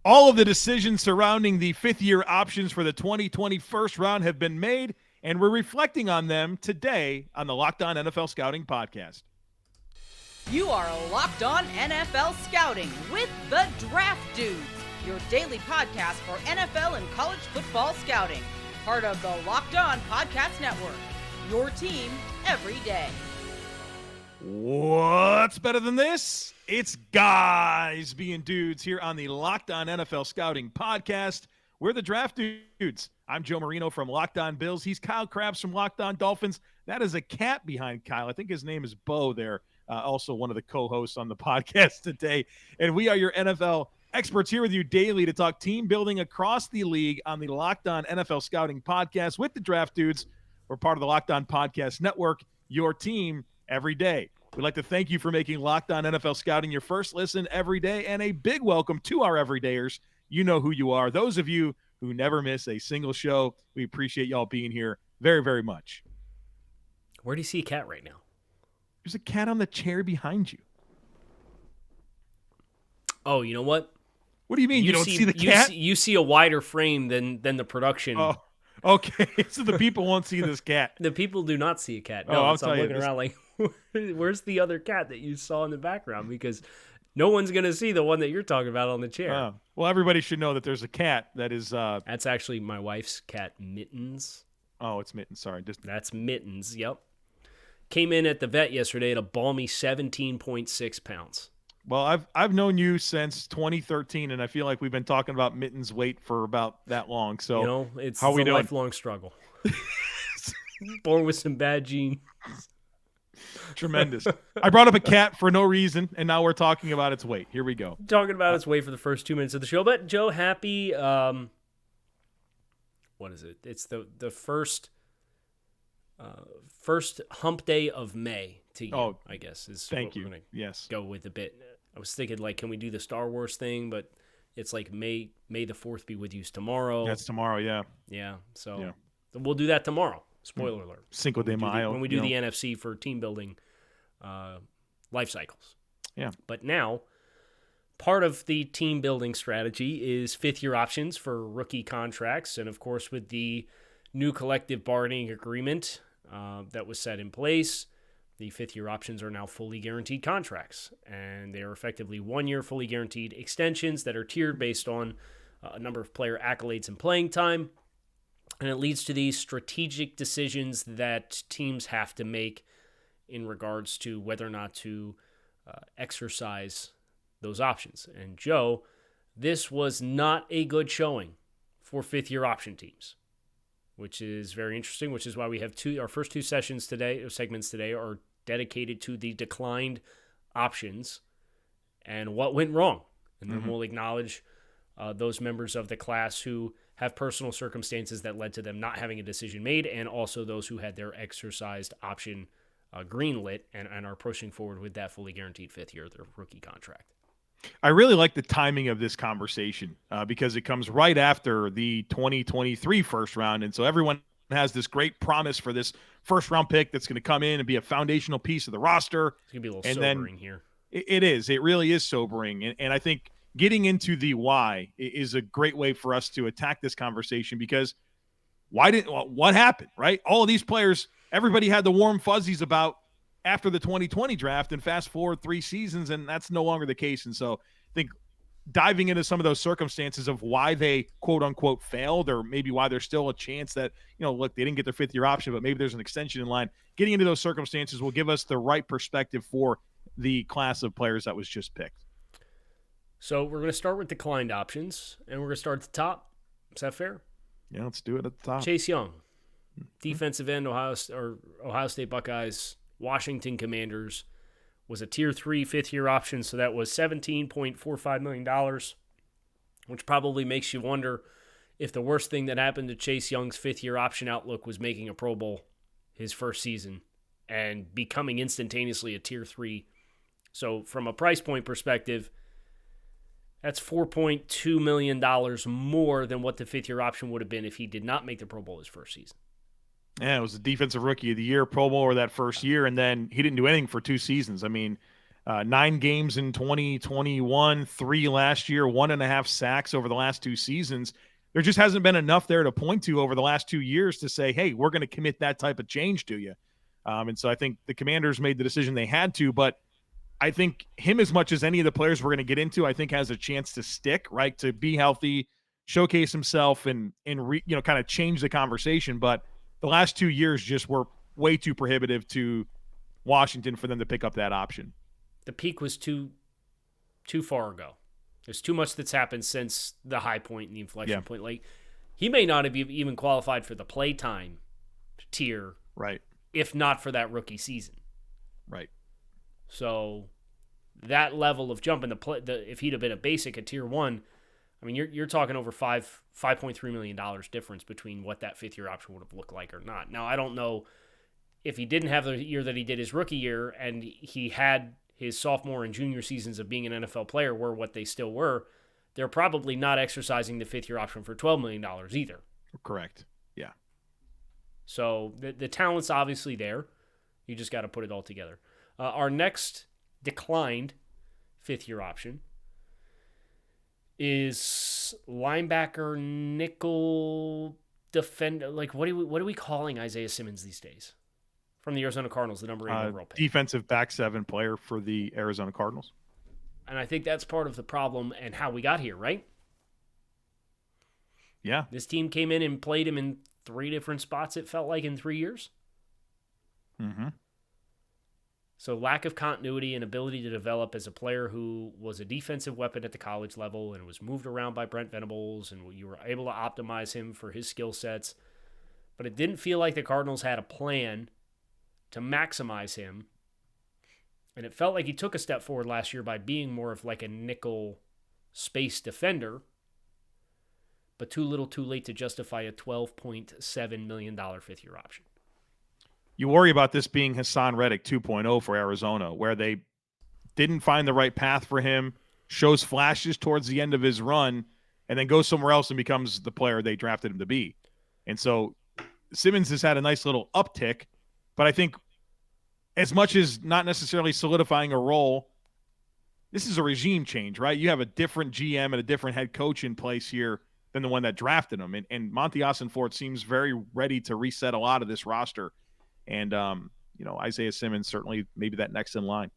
All of the decisions surrounding the fifth-year options for the 2020 first round have been made, and we're reflecting on them today on the Locked On NFL Scouting Podcast. You are Locked On NFL Scouting with the Draft Dudes, your daily podcast for NFL and college football scouting. Part of the Locked On Podcast Network, your team every day. What's better than this? It's guys being dudes here on the Locked On NFL Scouting Podcast. We're the Draft Dudes. I'm Joe Marino from Locked On Bills. He's Kyle Crabbs from Locked On Dolphins. That is a cat behind Kyle. I think his name is Bo there, also one of the co-hosts on the podcast today. And we are your NFL experts here with you daily to talk team building across the league on the Locked On NFL Scouting Podcast with the Draft Dudes. We're part of the Locked On Podcast Network, your team every day. We'd like to thank you for making Locked On NFL Scouting your first listen every day, and a big welcome to our everydayers. You know who you are. Those of you who never miss a single show, we appreciate y'all being here very, very much. Where do you see a cat right now? There's a cat on the chair behind you. Oh, you know what? What do you mean you don't see the cat? You see a wider frame than the production. Oh, okay. So the people won't see this cat. The people do not see a cat. No, I'll so tell I'm you, looking around like, where's the other cat that you saw in the background? Because no one's going to see the one that you're talking about on the chair. Well, everybody should know that there's a cat that is... That's actually my wife's cat, Mittens. Oh, it's Mittens. Sorry. That's Mittens, yep. Came in at the vet yesterday at a balmy 17.6 pounds. Well, I've known you since 2013, and I feel like we've been talking about Mittens' weight for about that long. So, it's how are we a doing? Lifelong struggle. Born with some bad genes. Tremendous. I brought up a cat for no reason, and now we're talking about its weight. Here we go. Talking about its weight for the first 2 minutes of the show. But, Joe, happy, what is it? It's the first hump day of May to you, I guess. Thank you. Yes. Go with a bit. I was thinking, like, can we do the Star Wars thing? But it's like May the 4th be with you tomorrow. That's tomorrow, yeah. Yeah, so we'll do that tomorrow. Spoiler alert. Cinco de Mayo. When we do the NFC for team building life cycles. Yeah. But now, part of the team building strategy is fifth-year options for rookie contracts. And, of course, with the new collective bargaining agreement that was set in place, the fifth-year options are now fully guaranteed contracts. And they are effectively one-year fully guaranteed extensions that are tiered based on a number of player accolades and playing time. And it leads to these strategic decisions that teams have to make in regards to whether or not to exercise those options. And Joe, this was not a good showing for fifth-year option teams, which is very interesting, which is why we have our first two segments today are dedicated to the declined options and what went wrong. And then we'll acknowledge those members of the class who have personal circumstances that led to them not having a decision made, and also those who had their exercised option greenlit and are pushing forward with that fully guaranteed fifth year of their rookie contract. I really like the timing of this conversation because it comes right after the 2023 first round. And so everyone has this great promise for this first round pick that's going to come in and be a foundational piece of the roster. It's going to be a little sobering here. It is. It really is sobering. And I think getting into the why is a great way for us to attack this conversation, because what happened, right? All of these players, everybody had the warm fuzzies about after the 2020 draft, and fast forward 3 seasons, and that's no longer the case. And so I think diving into some of those circumstances of why they quote unquote failed, or maybe why there's still a chance that, look, they didn't get their fifth year option, but maybe there's an extension in line. Getting into those circumstances will give us the right perspective for the class of players that was just picked. So we're going to start with declined options, and we're going to start at the top. Is that fair? Yeah, let's do it at the top. Chase Young, defensive end, Ohio State Buckeyes, Washington Commanders, was a Tier 3 fifth-year option, so that was $17.45 million, which probably makes you wonder if the worst thing that happened to Chase Young's fifth-year option outlook was making a Pro Bowl his first season and becoming instantaneously a Tier 3. So from a price point perspective, that's $4.2 million more than what the fifth-year option would have been if he did not make the Pro Bowl his first season. Yeah, it was the defensive rookie of the year, Pro Bowler that first year, and then he didn't do anything for 2 seasons. I mean, 9 games in 2021, 3 last year, 1.5 sacks over the last 2 seasons. There just hasn't been enough there to point to over the last 2 years to say, hey, we're going to commit that type of change to you. And so I think the Commanders made the decision they had to, but I think him, as much as any of the players we're going to get into, I think has a chance to stick, right, to be healthy, showcase himself, and kind of change the conversation. But the last 2 years just were way too prohibitive to Washington for them to pick up that option. The peak was too far ago. There's too much that's happened since the high point and the inflection point. Like, he may not have even qualified for the playtime tier, right, if not for that rookie season. Right. So that level of jump in if he'd have been a basic at tier 1, I mean, you're talking over $5.3 million difference between what that fifth year option would have looked like or not. Now, I don't know if he didn't have the year that he did his rookie year and he had his sophomore and junior seasons of being an NFL player were what they still were, they're probably not exercising the fifth year option for $12 million either. Correct. Yeah. So the talent's obviously there. You just got to put it all together. Our next declined fifth-year option is linebacker, nickel, defender. Like, what are we calling Isaiah Simmons these days? From the Arizona Cardinals, the number 8 overall pick. Defensive back 7 player for the Arizona Cardinals. And I think that's part of the problem and how we got here, right? Yeah. This team came in and played him in 3 different spots, it felt like, in 3 years. Mm-hmm. So lack of continuity and ability to develop as a player who was a defensive weapon at the college level and was moved around by Brent Venables, and you were able to optimize him for his skill sets. But it didn't feel like the Cardinals had a plan to maximize him. And it felt like he took a step forward last year by being more of like a nickel space defender, but too little too late to justify a $12.7 million fifth-year option. You worry about this being Hassan Reddick 2.0 for Arizona, where they didn't find the right path for him, shows flashes towards the end of his run, and then goes somewhere else and becomes the player they drafted him to be. And so Simmons has had a nice little uptick, but I think as much as not necessarily solidifying a role, this is a regime change, right? You have a different GM and a different head coach in place here than the one that drafted him. And Monty Ossenfort seems very ready to reset a lot of this roster. And, Isaiah Simmons, certainly maybe that next in line.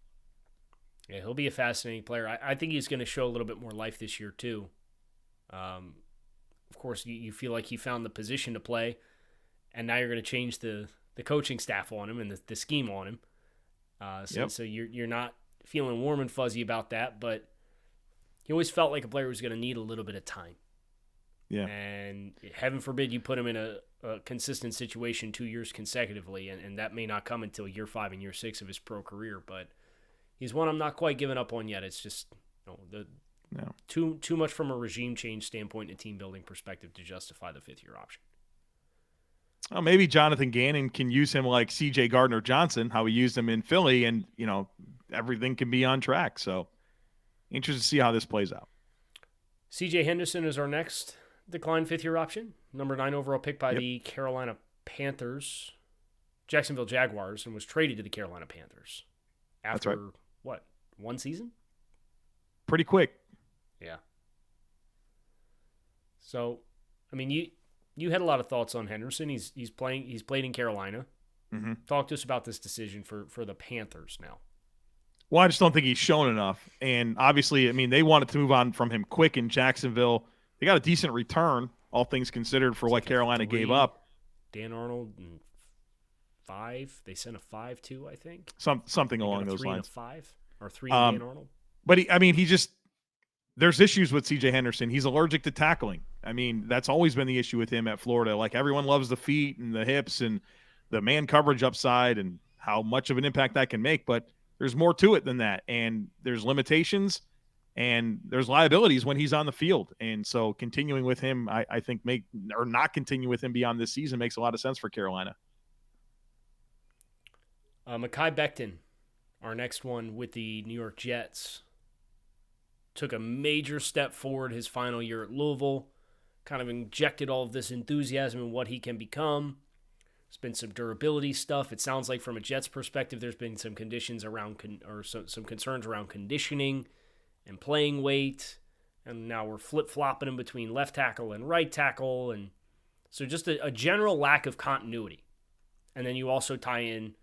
Yeah, he'll be a fascinating player. I think he's going to show a little bit more life this year, too. Of course, you feel like he found the position to play, and now you're going to change the coaching staff on him and the scheme on him. So you're not feeling warm and fuzzy about that, but he always felt like a player who's going to need a little bit of time. Yeah. And heaven forbid you put him in a consistent situation 2 years consecutively, and that may not come until year 5 and year 6 of his pro career, but he's one I'm not quite giving up on yet. It's just too much from a regime change standpoint and a team building perspective to justify the fifth-year option. Well, maybe Jonathan Gannon can use him like C.J. Gardner-Johnson, how he used him in Philly, and, everything can be on track. So interested to see how this plays out. C.J. Henderson is our next declined fifth-year option, number 9 overall pick by the Carolina Panthers, Jacksonville Jaguars, and was traded to the Carolina Panthers after, what, 1 season? Pretty quick. Yeah. So, I mean, you had a lot of thoughts on Henderson. He's played in Carolina. Mm-hmm. Talk to us about this decision for the Panthers now. Well, I just don't think he's shown enough. And obviously, I mean, they wanted to move on from him quick in Jacksonville. They got a decent return, all things considered, for what Carolina gave up. Dan Arnold and 5. They sent a 5 too, I think. Something along those 3 lines. And a 5 or 3 and Dan Arnold. But there's issues with C.J. Henderson. He's allergic to tackling. I mean, that's always been the issue with him at Florida. Like, everyone loves the feet and the hips and the man coverage upside and how much of an impact that can make, but there's more to it than that. And there's limitations and there's liabilities when he's on the field. And so continuing with him, I think not continue with him beyond this season makes a lot of sense for Carolina. Mekhi Becton, our next one with the New York Jets, took a major step forward his final year at Louisville, kind of injected all of this enthusiasm in what he can become. There's been some durability stuff. It sounds like from a Jets perspective, there's been some conditions around some concerns around conditioning and playing weight. And now we're flip-flopping in between left tackle and right tackle. And so just a general lack of continuity. And then you also tie in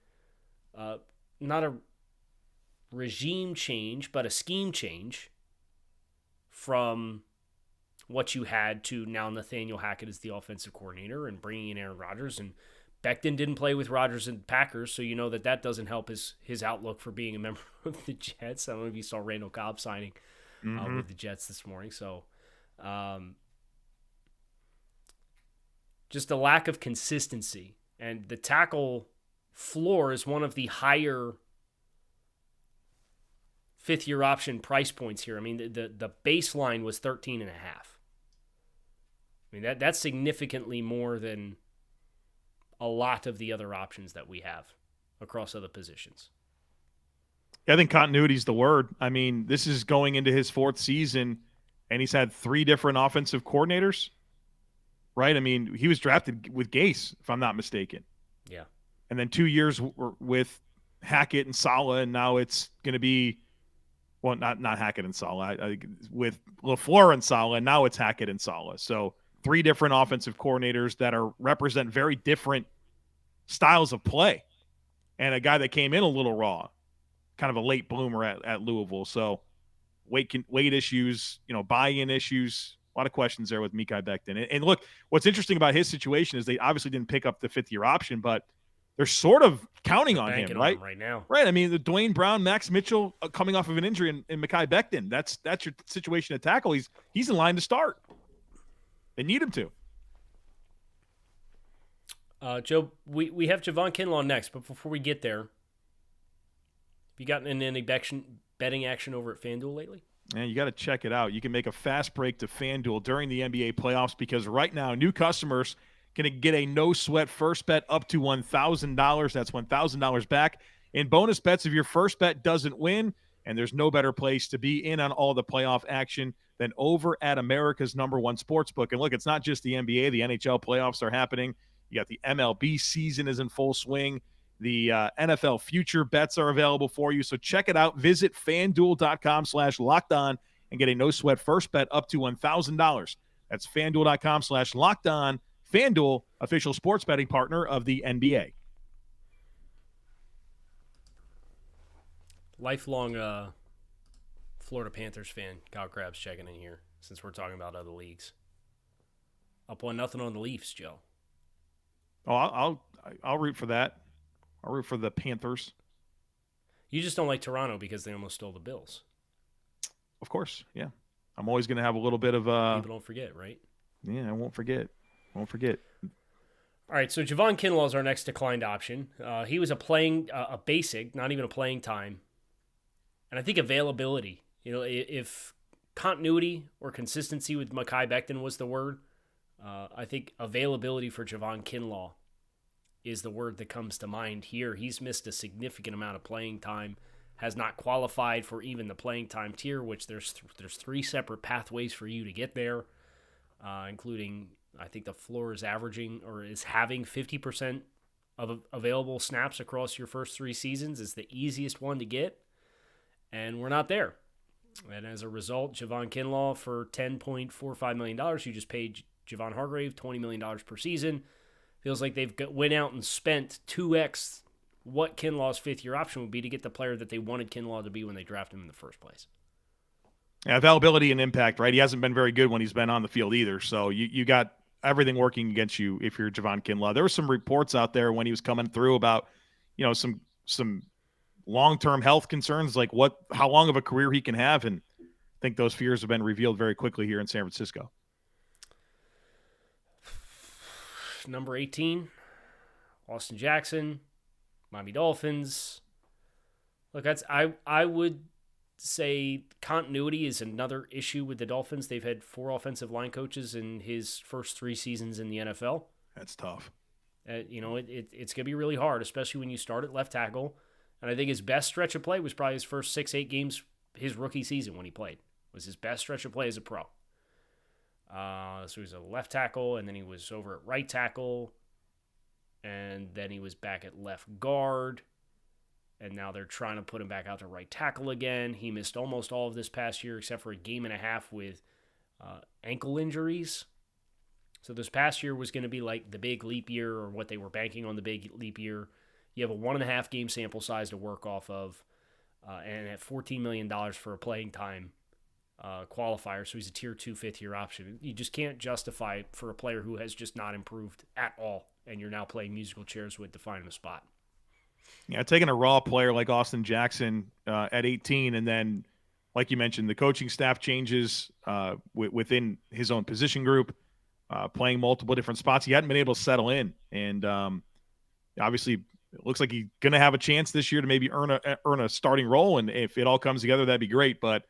not a regime change, but a scheme change from what you had to now Nathaniel Hackett is the offensive coordinator and bringing in Aaron Rodgers. And Becton didn't play with Rodgers and Packers, so you know that doesn't help his outlook for being a member of the Jets. I don't know if you saw Randall Cobb signing with the Jets this morning. So just a lack of consistency. And the tackle floor is one of the higher fifth-year option price points here. I mean, the baseline was 13.5. I mean, that's significantly more than a lot of the other options that we have across other positions. I think continuity is the word. I mean, this is going into his 4th season, and he's had 3 different offensive coordinators, right? I mean, he was drafted with Gase, if I'm not mistaken. Yeah. And then 2 years with Hackett and Saleh, and now it's going to be, well, not Hackett and Saleh, with LaFleur and Saleh, and now it's Hackett and Saleh. So 3 different offensive coordinators that represent very different styles of play, and a guy that came in a little raw, kind of a late bloomer at Louisville. So weight issues, buy-in issues, a lot of questions there with Mekhi Becton. And look, what's interesting about his situation is they obviously didn't pick up the 5th-year option, but they're sort of counting on him, right? Right now. Right. I mean, the Dwayne Brown, Max Mitchell coming off of an injury, and Mekhi Becton. That's your situation at tackle. He's in line to start. They need him to. Joe, we have Javon Kinlaw next, but before we get there, have you gotten in any betting action over at FanDuel lately? Yeah, you got to check it out. You can make a fast break to FanDuel during the NBA playoffs because right now new customers can get a no-sweat first bet up to $1,000. That's $1,000 back in bonus bets if your first bet doesn't win, and there's no better place to be in on all the playoff action than over at America's #1 sportsbook. And look, it's not just the NBA. The NHL playoffs are happening. You got the MLB season is in full swing. The NFL future bets are available for you. So check it out. Visit FanDuel.com/lockedon and get a no-sweat first bet up to $1,000. That's FanDuel.com/lockedon. FanDuel, official sports betting partner of the NBA. Lifelong Florida Panthers fan, Kyle Crabbs checking in here since we're talking about other leagues. Up 1-0 on the Leafs, Joe. Oh, I'll root for that. I'll root for the Panthers. You just don't like Toronto because they almost stole the Bills. Of course, yeah. I'm always going to have a little bit of people don't forget, right? Yeah, I won't forget. Won't forget. All right, so Javon Kinlaw is our next declined option. He was a basic, not even a playing time. And I think availability, if continuity or consistency with Mekhi Becton was the word, I think availability for Javon Kinlaw is the word that comes to mind here. He's missed a significant amount of playing time, has not qualified for even the playing time tier, which there's 3 separate pathways for you to get there, including I think the floor is averaging or is having 50% of available snaps across your first 3 seasons is the easiest one to get, and we're not there. And as a result, Javon Kinlaw for $10.45 million, you just paid Javon Hargrave $20 million per season. Feels like they've went out and spent 2x what Kinlaw's 5th-year option would be to get the player that they wanted Kinlaw to be when they drafted him in the first place. Yeah, availability and impact, right? He hasn't been very good when he's been on the field either. So you got everything working against you if you're Javon Kinlaw. There were some reports out there when he was coming through about, some long-term health concerns, like how long of a career he can have, and I think those fears have been revealed very quickly here in San Francisco. Number 18, Austin Jackson, Miami Dolphins. Look, I would say continuity is another issue with the Dolphins. They've had 4 offensive line coaches in his first 3 seasons in the NFL. That's tough. It's going to be really hard, especially when you start at left tackle. And I think his best stretch of play was probably his first 6-8 games his rookie season when he played. Was his best stretch of play as a pro. So he was a left tackle, and then he was over at right tackle. and then he was back at left guard, and now they're trying to put him back out to right tackle again. He missed almost all of this past year except for a game and a half with ankle injuries. So this past year was going to be like the big leap year, or what they were banking on, the big leap year. You have a 1.5 game sample size to work off of, and at $14 million for a playing time qualifier, so he's a tier 2 fifth-year option. You just can't justify it for a player who has just not improved at all, and you're now playing musical chairs with to find him a spot. Yeah, taking a raw player like Austin Jackson at 18, and then, like you mentioned, the coaching staff changes within his own position group, playing multiple different spots. He hadn't been able to settle in, and obviously it looks like he's going to have a chance this year to maybe earn a starting role, and if it all comes together, that'd be great, but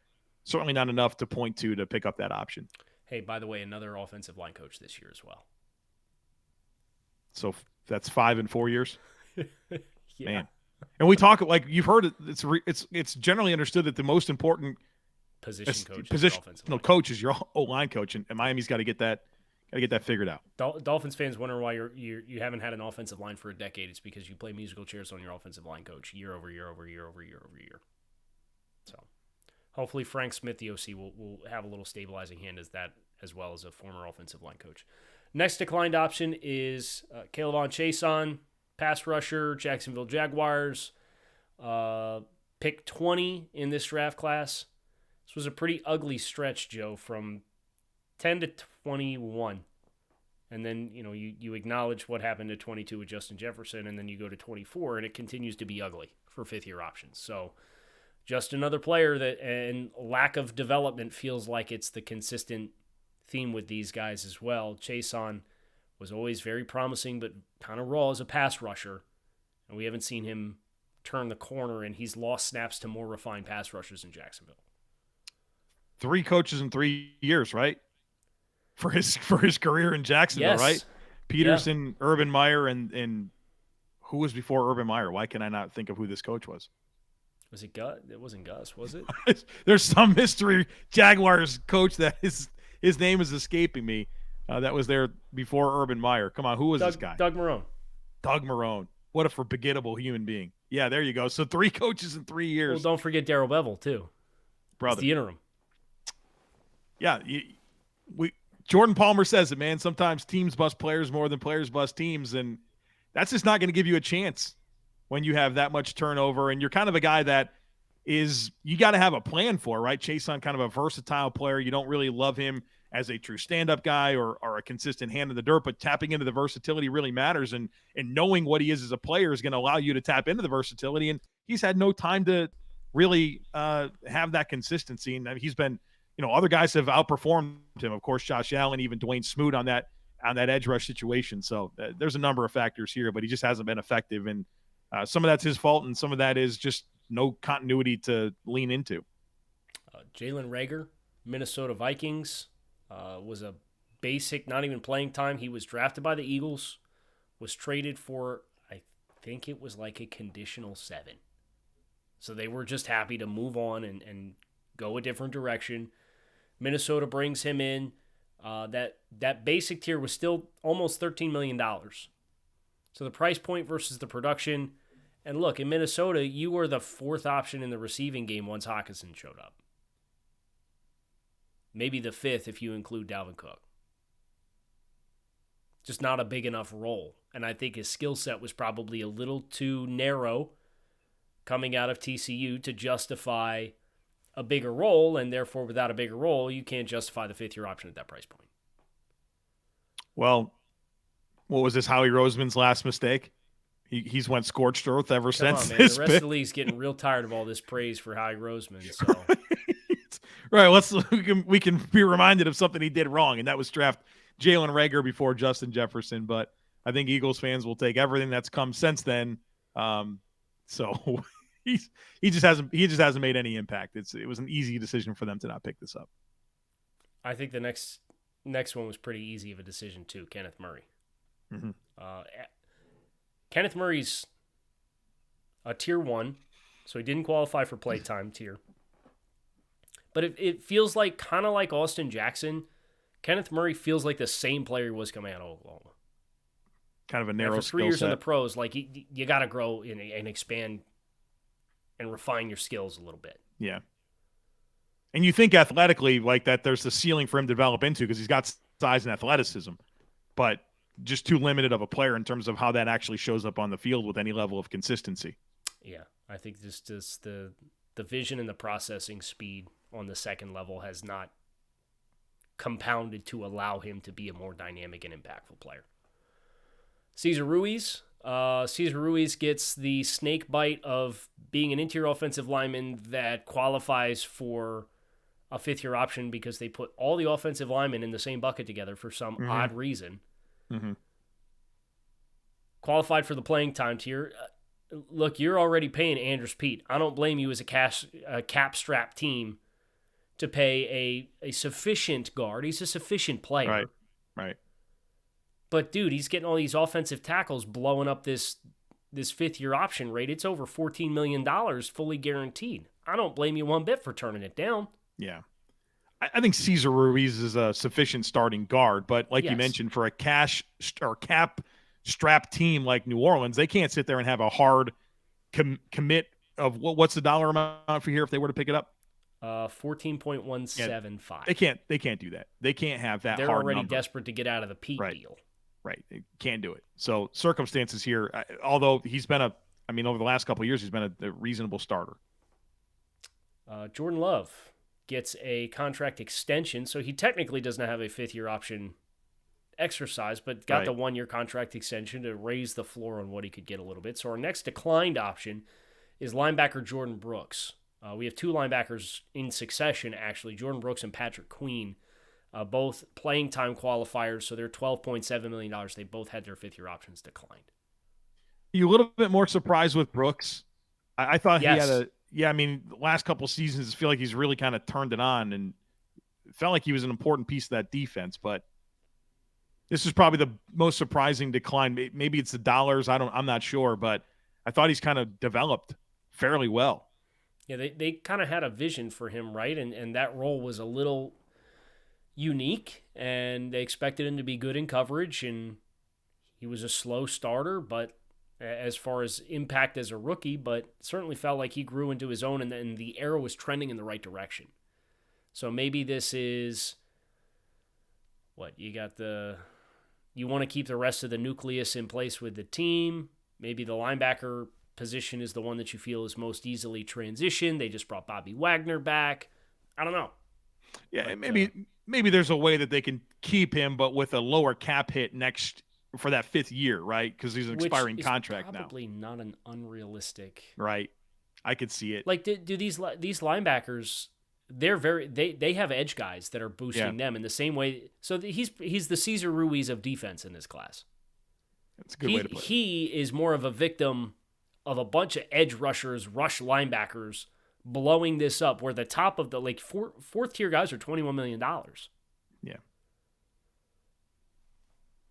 certainly not enough to point to pick up that option. Hey, by the way, another offensive line coach this year as well. So that's 5 in 4 years? Yeah. Man. And we talk, like you've heard it, it's generally understood that the most important positional coach is your O-line coach, and Miami's got to get that figured out. Dolphins fans wonder why you haven't had an offensive line for a decade. It's because you play musical chairs on your offensive line coach year over year over year over year over year. So hopefully Frank Smith, the OC, will have a little stabilizing hand as well as a former offensive line coach. Next declined option is K'Lavon Chaisson, pass rusher, Jacksonville Jaguars, pick 20 in this draft class. This was a pretty ugly stretch, Joe, from 10 to 21. And then, you acknowledge what happened at 22 with Justin Jefferson, and then you go to 24, and it continues to be ugly for fifth-year options. So just another player that, and lack of development feels like it's the consistent theme with these guys as well. Chaisson was always very promising, but kind of raw as a pass rusher, and we haven't seen him turn the corner, and he's lost snaps to more refined pass rushers in Jacksonville. 3 coaches in 3 years, right? For his career in Jacksonville, yes. Right? Peterson, yeah. Urban Meyer, and who was before Urban Meyer? Why can I not think of who this coach was? Was it Gus? It wasn't Gus, was it? There's some mystery Jaguars coach that his name is escaping me. That was there before Urban Meyer. Come on, who was this guy? Doug Marrone. Doug Marrone. What a forgettable human being. Yeah, there you go. So 3 coaches in 3 years. Well, don't forget Darrell Bevell, too. Brother. He's the interim. Yeah, Jordan Palmer says it, man. Sometimes teams bust players more than players bust teams, and that's just not going to give you a chance when you have that much turnover, and you're kind of a guy that you got to have a plan for, right? Chaisson, kind of a versatile player. You don't really love him as a true stand-up guy or a consistent hand in the dirt, but tapping into the versatility really matters, and knowing what he is as a player is going to allow you to tap into the versatility, and he's had no time to really have that consistency, and he's been – other guys have outperformed him. Of course, Josh Allen, even Dwayne Smoot on that edge rush situation. So there's a number of factors here, but he just hasn't been effective. And some of that's his fault, and some of that is just no continuity to lean into. Jalen Reagor, Minnesota Vikings, was a basic, not even playing time. He was drafted by the Eagles, was traded for, I think it was like a conditional 7. So they were just happy to move on and go a different direction. Minnesota brings him in. That basic tier was still almost $13 million. So the price point versus the production. And look, in Minnesota, you were the 4th option in the receiving game once Hockenson showed up. Maybe the 5th if you include Dalvin Cook. Just not a big enough role. And I think his skill set was probably a little too narrow coming out of TCU to justify a bigger role, and therefore without a bigger role, you can't justify the 5th-year option at that price point. Well, what was this, Howie Roseman's last mistake? He's went scorched earth ever since. On, man. The rest of the league's getting real tired of all this praise for Howie Roseman. So. Right, we can be reminded of something he did wrong, and that was draft Jalen Reagor before Justin Jefferson. But I think Eagles fans will take everything that's come since then. So he just hasn't made any impact. It was an easy decision for them to not pick this up. I think the next one was pretty easy of a decision too. Kenneth Murray. Mm-hmm. Kenneth Murray's a tier 1, so he didn't qualify for playtime tier. But it feels like, kind of like Austin Jackson, Kenneth Murray feels like the same player he was coming out of Oklahoma. kind of a narrow After skill 3 years in set. the pros, like you got to grow and expand and refine your skills a little bit. Yeah. And you think athletically like that there's the ceiling for him to develop into because he's got size and athleticism, but just too limited of a player in terms of how that actually shows up on the field with any level of consistency. Yeah, I think just the vision and the processing speed on the second level has not compounded to allow him to be a more dynamic and impactful player. Cesar Ruiz. Cesar Ruiz gets the snake bite of being an interior offensive lineman that qualifies for a fifth-year option because they put all the offensive linemen in the same bucket together for some odd reason. Mm-hmm. Qualified for the playing time tier. Look, you're already paying Andrews Pete. I don't blame you as a cap-strapped team to pay a sufficient guard. He's a sufficient player. Right. But, dude, he's getting all these offensive tackles blowing up this fifth-year option rate. It's over $14 million fully guaranteed. I don't blame you one bit for turning it down. Yeah. I think Cesar Ruiz is a sufficient starting guard, but like you mentioned, for a cash or cap strapped team like New Orleans, they can't sit there and have a hard commit of what's the dollar amount for here if they were to pick it up? 14.175. Yeah, they can't do that. They can't have that. They're hard already number. desperate to get out of the Pete deal. Right. They can't do it. So circumstances here, although he's been over the last couple of years, he's been a reasonable starter. Jordan Love gets a contract extension, so he technically does not have a fifth-year option exercise, but got the one-year contract extension to raise the floor on what he could get a little bit. So our next declined option is linebacker Jordan Brooks. We have two linebackers in succession, actually, Jordan Brooks and Patrick Queen, both playing time qualifiers, so they're $12.7 million. They both had their fifth-year options declined. You a little bit more surprised with Brooks? I thought he had the last couple of seasons, I feel like he's really kind of turned it on and felt like he was an important piece of that defense, but this is probably the most surprising decline. Maybe it's the dollars. I'm not sure, but I thought he's kind of developed fairly well. Yeah, they kind of had a vision for him, right? And that role was a little unique, and they expected him to be good in coverage, and he was a slow starter, but as far as impact as a rookie, but certainly felt like he grew into his own, and the arrow was trending in the right direction. So maybe this is you want to keep the rest of the nucleus in place with the team. Maybe the linebacker position is the one that you feel is most easily transitioned. They just brought Bobby Wagner back. I don't know. Yeah, but, maybe there's a way that they can keep him, but with a lower cap hit next for that fifth year, right? Because he's an expiring contract now. Probably not an unrealistic. Right, I could see it. Like, do these linebackers? They have edge guys that are boosting them in the same way. So he's the Cesar Ruiz of defense in this class. That's a good way to put it. He is more of a victim of a bunch of edge rushers, rush linebackers blowing this up, where the top of the fourth tier guys are $21 million. Yeah.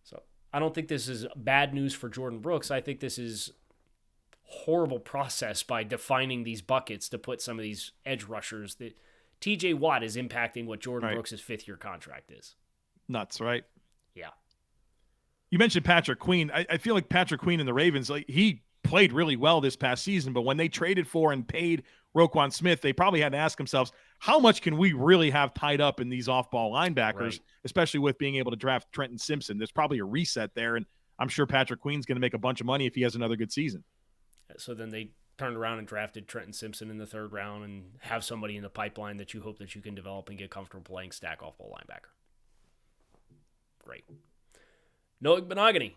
So I don't think this is bad news for Jordan Brooks. I think this is horrible process by defining these buckets to put some of these edge rushers that TJ Watt is impacting what Jordan Brooks' fifth-year contract is. Nuts, right? Yeah. You mentioned Patrick Queen. I feel like Patrick Queen and the Ravens, he played really well this past season, but when they traded for and paid Roquan Smith, they probably had to ask themselves, how much can we really have tied up in these off-ball linebackers, especially with being able to draft Trenton Simpson? There's probably a reset there, and I'm sure Patrick Queen's going to make a bunch of money if he has another good season. So then they turned around and drafted Trenton Simpson in the third round and have somebody in the pipeline that you hope that you can develop and get comfortable playing stack off-ball linebacker. Great. Noah Benogany,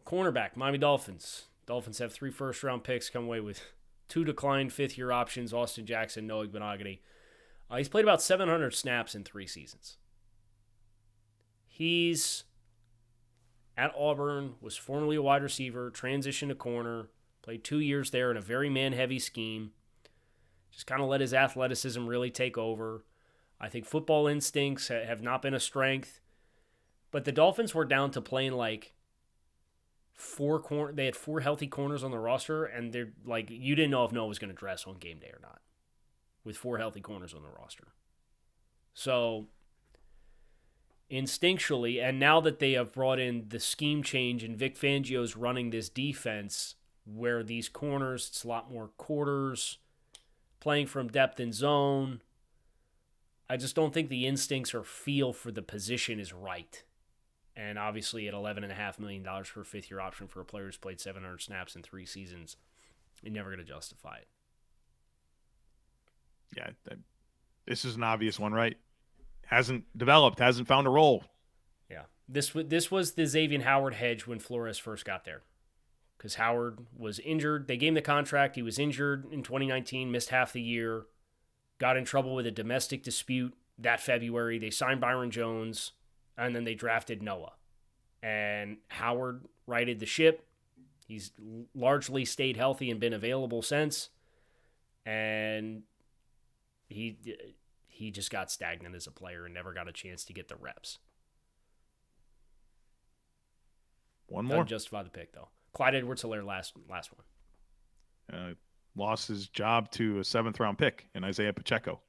cornerback, Miami Dolphins. Dolphins have 3 first-round picks, come away with 2 declined fifth-year options, Austin Jackson, Noah Benogany. He's played about 700 snaps in 3 seasons. He's at Auburn, was formerly a wide receiver, transitioned to corner, played 2 years there in a very man-heavy scheme. Just kind of let his athleticism really take over. I think football instincts have not been a strength. But the Dolphins were down to playing they had 4 healthy corners on the roster, and they're you didn't know if Noah was going to dress on game day or not with 4 healthy corners on the roster. So instinctually, and now that they have brought in the scheme change and Vic Fangio's running this defense where these corners, it's a lot more quarters, playing from depth in zone, I just don't think the instincts or feel for the position is right. And obviously at $11.5 million for a fifth-year option for a player who's played 700 snaps in 3 seasons, you're never going to justify it. Yeah, this is an obvious one, right? Hasn't developed, hasn't found a role. Yeah. This was the Xavier Howard hedge when Flores first got there. Because Howard was injured. They gave him the contract. He was injured in 2019, missed half the year, got in trouble with a domestic dispute that February. They signed Byron Jones, and then they drafted Noah. And Howard righted the ship. He's largely stayed healthy and been available since. And he just got stagnant as a player and never got a chance to get the reps. One more. Doesn't justify the pick, though. Clyde Edwards-Helaire, last one. Lost his job to a 7th-round pick in Isaiah Pacheco.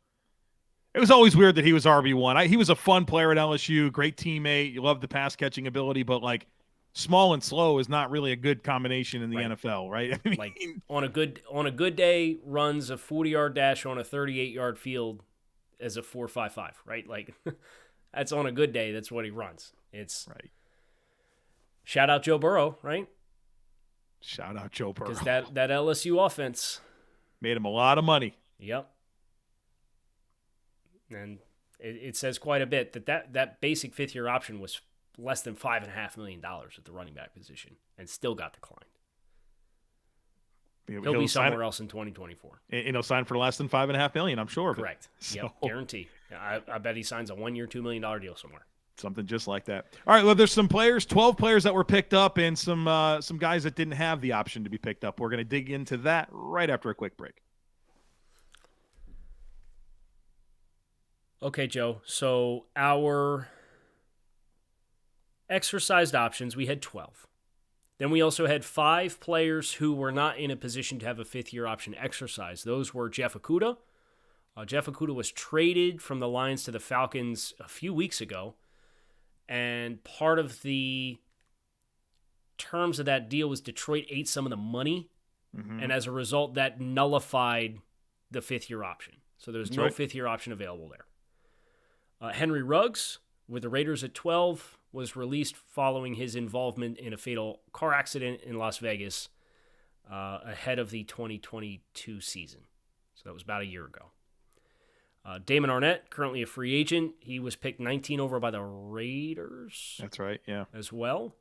It was always weird that he was RB1. He was a fun player at LSU, great teammate. You love the pass-catching ability, but, like, small and slow is not really a good combination in the NFL, right? I mean, like on a good day, runs a 40-yard dash on a 38-yard field as a 4.55, right? Like that's on a good day. That's what he runs. It's right. Shout out Joe Burrow, right? Shout out Joe Burrow. Because that LSU offense made him a lot of money. Yep. And it says quite a bit that basic fifth-year option was less than $5.5 million at the running back position and still got declined. He'll be somewhere else in 2024. And he'll sign for less than $5.5 million, I'm sure. Correct. Yep, guarantee. I bet he signs a 1-year, $2 million deal somewhere. Something just like that. All right, well, there's some players, 12 players that were picked up and some guys that didn't have the option to be picked up. We're going to dig into that right after a quick break. Okay, Joe. So our exercised options, we had 12. Then we also had 5 players who were not in a position to have a fifth-year option exercise. Those were Jeff Okudah. Jeff Okudah was traded from the Lions to the Falcons a few weeks ago. And part of the terms of that deal was Detroit ate some of the money. Mm-hmm. And as a result, that nullified the fifth-year option. So there's no fifth-year option available there. Henry Ruggs, with the Raiders at 12, was released following his involvement in a fatal car accident in Las Vegas ahead of the 2022 season. So that was about a year ago. Damon Arnett, currently a free agent. He was picked 19 over by the Raiders. That's right, yeah. As well.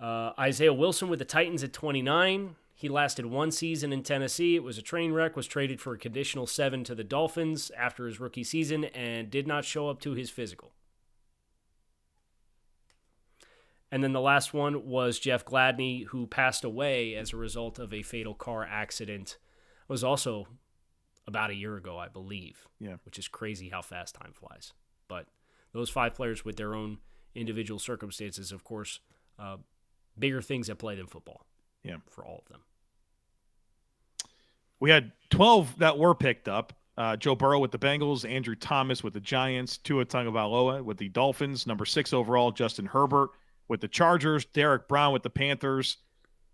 Isaiah Wilson with the Titans at 29. He lasted 1 season in Tennessee. It was a train wreck, was traded for a conditional 7 to the Dolphins after his rookie season and did not show up to his physical. And then the last one was Jeff Gladney, who passed away as a result of a fatal car accident. It was also about a year ago, I believe. Yeah. Which is crazy how fast time flies. But those 5 players with their own individual circumstances, of course, bigger things at play than football. Yeah. For all of them. We had 12 that were picked up. Joe Burrow with the Bengals, Andrew Thomas with the Giants, Tua Tagovailoa with the Dolphins, number 6 overall, Justin Herbert with the Chargers, Derek Brown with the Panthers,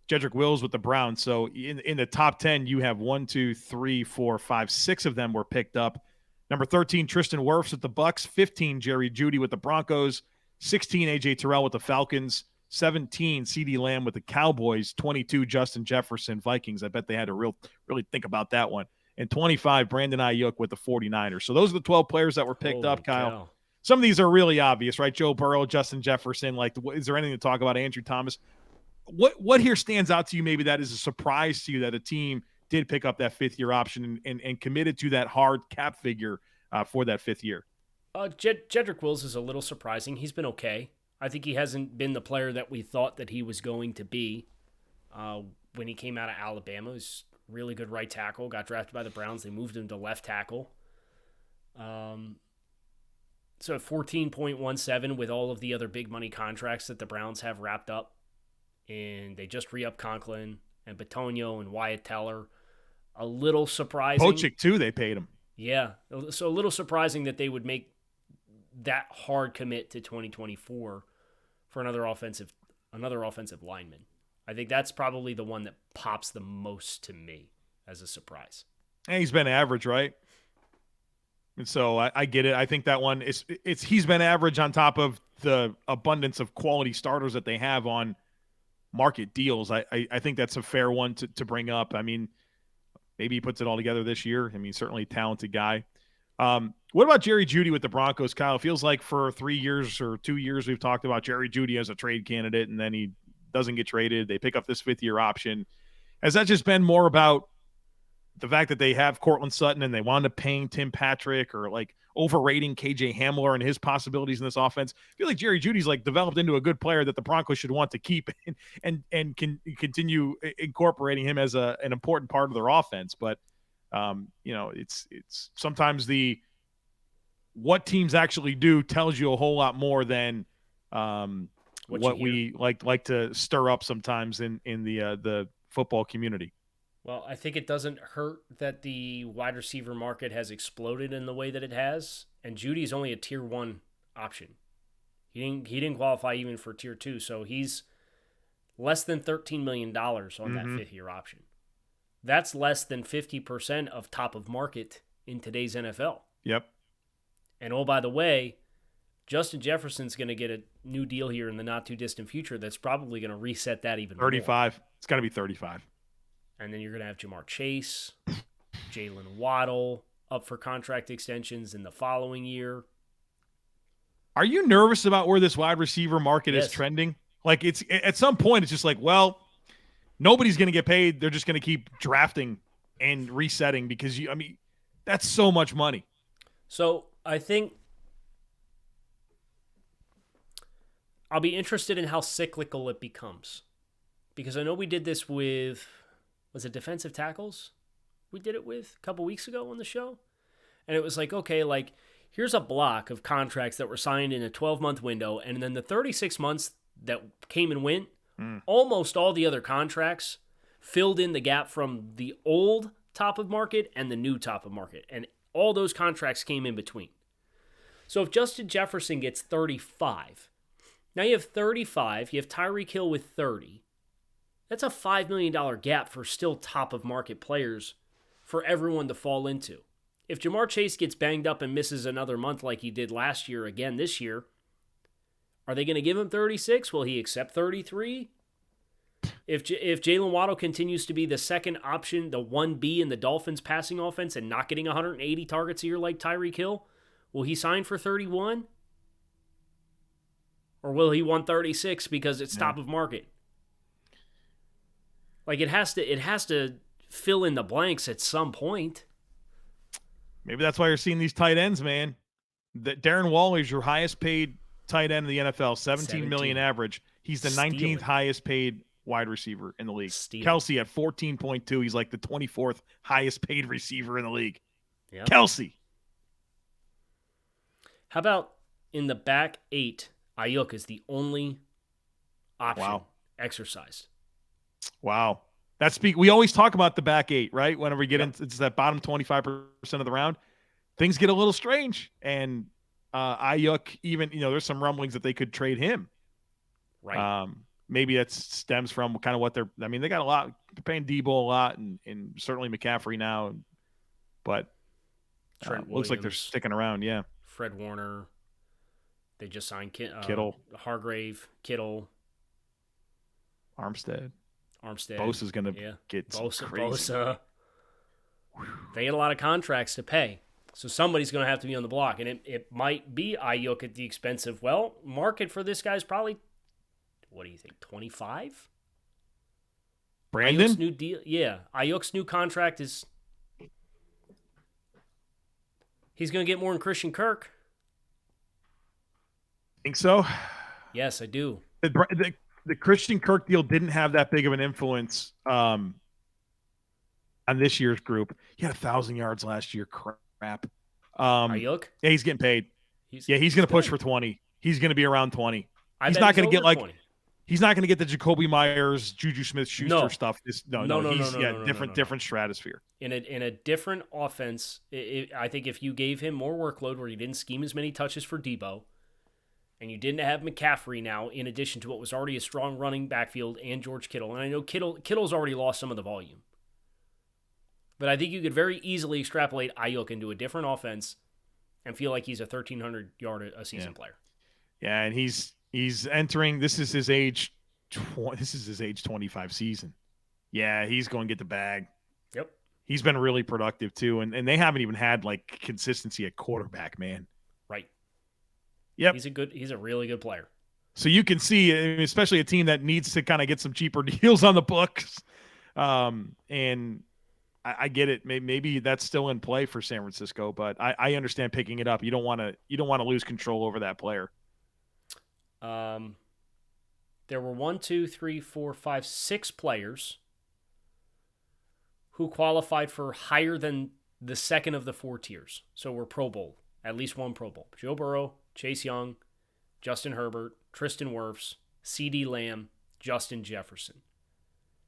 Jedrick Wills with the Browns. So in the top 10, you have 1, 2, 3, 4, 5, 6 of them were picked up. Number 13, Tristan Wirfs with the Bucks, 15, Jerry Jeudy with the Broncos, 16, A.J. Terrell with the Falcons, 17, CeeDee Lamb with the Cowboys, 22, Justin Jefferson, Vikings. I bet they had to really think about that one. And 25, Brandon Ayuk with the 49ers. So those are the 12 players that were picked up, Kyle. Cow. Some of these are really obvious, right? Joe Burrow, Justin Jefferson. Like, is there anything to talk about? Andrew Thomas. What here stands out to you maybe that is a surprise to you that a team did pick up that fifth-year option and committed to that hard cap figure for that 5th year? Jedrick Wills is a little surprising. He's been okay. I think he hasn't been the player that we thought that he was going to be when he came out of Alabama. He was really good right tackle, got drafted by the Browns. They moved him to left tackle. So 14.17 with all of the other big money contracts that the Browns have wrapped up. And they just re-upped Conklin and Bitonio and Wyatt Teller. A little surprising. Pochik, too, they paid him. Yeah. So a little surprising that they would make that hard commit to 2024 for another offensive lineman. I think that's probably the one that pops the most to me as a surprise. And he's been average, right? And so I get it. I think that one he's been average on top of the abundance of quality starters that they have on market deals. I think that's a fair one to bring up. I mean, maybe he puts it all together this year. I mean, certainly a talented guy. What about Jerry Jeudy with the Broncos, Kyle? It feels like for 3 years or 2 years we've talked about Jerry Jeudy as a trade candidate, and then he doesn't get traded. They pick up this 5th-year option. Has that just been more about the fact that they have Cortland Sutton and they wound up paying Tim Patrick, or like overrating KJ Hamler and his possibilities in this offense? I feel like Jerry Jeudy's like developed into a good player that the Broncos should want to keep and can continue incorporating him as an important part of their offense. But it's sometimes what teams actually do tells you a whole lot more than what we like to stir up sometimes in the football community. Well, I think it doesn't hurt that the wide receiver market has exploded in the way that it has, and Judy's only a tier 1 option. He didn't qualify even for tier 2, so he's less than $13 million on that 5th-year option. That's less than 50% of top of market in today's NFL. Yep. And oh, by the way, Justin Jefferson's going to get a new deal here in the not too distant future that's probably going to reset that even 35. more. It's got to be 35. And then you're going to have Jamar Chase, Jalen Waddle up for contract extensions in the following year. Are you nervous about where this wide receiver market is trending? Like, it's at some point, it's just like, well, nobody's going to get paid. They're just going to keep drafting and resetting because that's so much money. So I think I'll be interested in how cyclical it becomes, because I know we did this with, was it defensive tackles? We did it with a couple weeks ago on the show. And it was like, okay, like here's a block of contracts that were signed in a 12-month window. And then the 36 months that came and went, almost all the other contracts filled in the gap from the old top of market and the new top of market. And all those contracts came in between. So if Justin Jefferson gets 35, now you have 35, you have Tyreek Hill with 30. That's a $5 million gap for still top of market players for everyone to fall into. If Jamar Chase gets banged up and misses another month like he did last year again this year, are they going to give him 36? Will he accept 33? If Jalen Waddle continues to be the second option, the 1B in the Dolphins passing offense and not getting 180 targets a year like Tyreek Hill, will he sign for 31? Or will he want 36 because it's top of market? Like it has to fill in the blanks at some point. Maybe that's why you're seeing these tight ends, man. That Darren Waller is your highest paid tight end in the NFL, 17 million average. He's the 19th highest paid wide receiver in the league. Kelsey at 14.2. He's like the 24th highest paid receiver in the league. Yep. Kelsey. How about in the back 8, Ayuk is the only option exercised. Wow. We always talk about the back 8, right? Whenever we get into that bottom 25% of the round, things get a little strange. And Ayuk, even, there's some rumblings that they could trade him. Right. Maybe that stems from kind of what they got a lot, they're paying Debo a lot and certainly McCaffrey now. But looks like they're sticking around, yeah. Fred Warner. They just signed Kittle. Hargrave, Kittle. Armstead. Bosa's going to get crazy. Bosa. They get a lot of contracts to pay. So somebody's going to have to be on the block. And it might be Ayuk at the expense of, market for this guy's probably, what do you think, 25? Brandon? Ayuk's new deal. Yeah. Ayuk's new contract is, he's going to get more than Christian Kirk. Think so? Yes, I do. The Christian Kirk deal didn't have that big of an influence on this year's group. He had 1,000 yards last year. Crap. Ayuk? Yeah, he's getting paid. He's going to push for 20. He's going to be around 20. He's not going to get He's not going to get the Jacoby Myers, Juju Smith-Schuster stuff. He's different stratosphere. In a different offense, I think if you gave him more workload where you didn't scheme as many touches for Debo, and you didn't have McCaffrey now, in addition to what was already a strong running backfield and George Kittle, and I know Kittle's already lost some of the volume, but I think you could very easily extrapolate Ayuk into a different offense and feel like he's a 1,300-yard-a-season player. Yeah, and he's entering. This is his age 25 season. Yeah, he's going to get the bag. Yep. He's been really productive too, and they haven't even had like consistency at quarterback, man. Right. Yep. He's a really good player. So you can see, especially a team that needs to kind of get some cheaper deals on the books. And I get it. Maybe that's still in play for San Francisco, but I understand picking it up. You don't want to lose control over that player. There were 6 players who qualified for higher than the second of the 4 tiers. So we're Pro Bowl, at least one Pro Bowl. Joe Burrow, Chase Young, Justin Herbert, Tristan Wirfs, CeeDee Lamb, Justin Jefferson.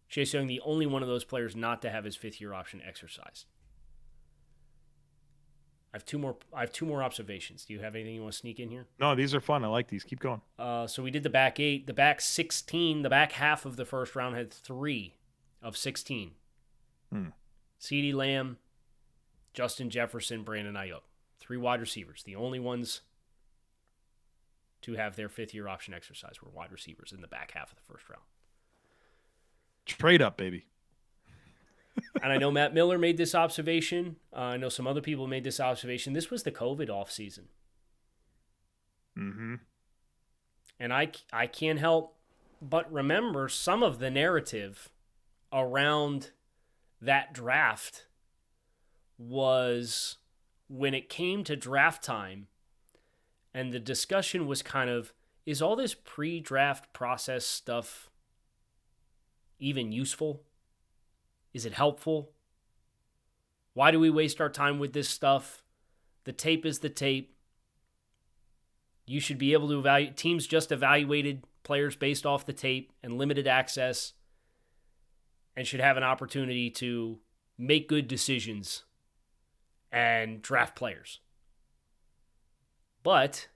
Chase Young, the only one of those players not to have his 5th-year option exercised. I have two more observations. Do you have anything you want to sneak in here? No, these are fun. I like these. Keep going. So we did the back 8. The back 16, the back half of the first round had 3 of 16. CeeDee Lamb, Justin Jefferson, Brandon Ayuk. 3 wide receivers. The only ones to have their 5th-year option exercise were wide receivers in the back half of the first round. Trade up, baby. And I know Matt Miller made this observation. I know some other people made this observation. This was the COVID offseason. Mm-hmm. And I can't help but remember some of the narrative around that draft was when it came to draft time, and the discussion was kind of, is all this pre-draft process stuff even useful? Is it helpful? Why do we waste our time with this stuff? The tape is the tape. You should be able to evaluate. Teams just evaluated players based off the tape and limited access, and should have an opportunity to make good decisions and draft players. But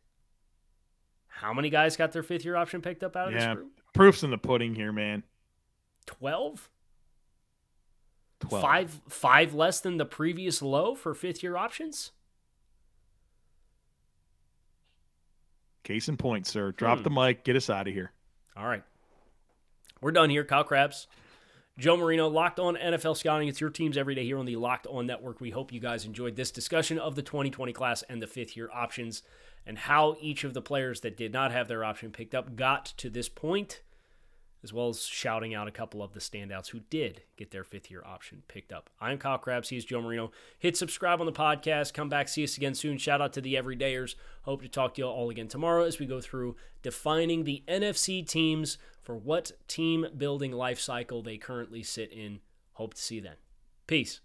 how many guys got their 5th-year option picked up out of this group? Proof's in the pudding here, man. 12? 12. Five less than the previous low for 5th-year options? Case in point, sir. Drop the mic. Get us out of here. All right. We're done here. Kyle Crabbs, Joe Marino, Locked On NFL Scouting. It's your teams every day here on the Locked On Network. We hope you guys enjoyed this discussion of the 2020 class and the 5th-year options and how each of the players that did not have their option picked up got to this point, as well as shouting out a couple of the standouts who did get their 5th-year option picked up. I'm Kyle Crabbs. He's Joe Marino. Hit subscribe on the podcast. Come back. See us again soon. Shout out to the everydayers. Hope to talk to you all again tomorrow as we go through defining the NFC teams for what team building life cycle they currently sit in. Hope to see you then. Peace.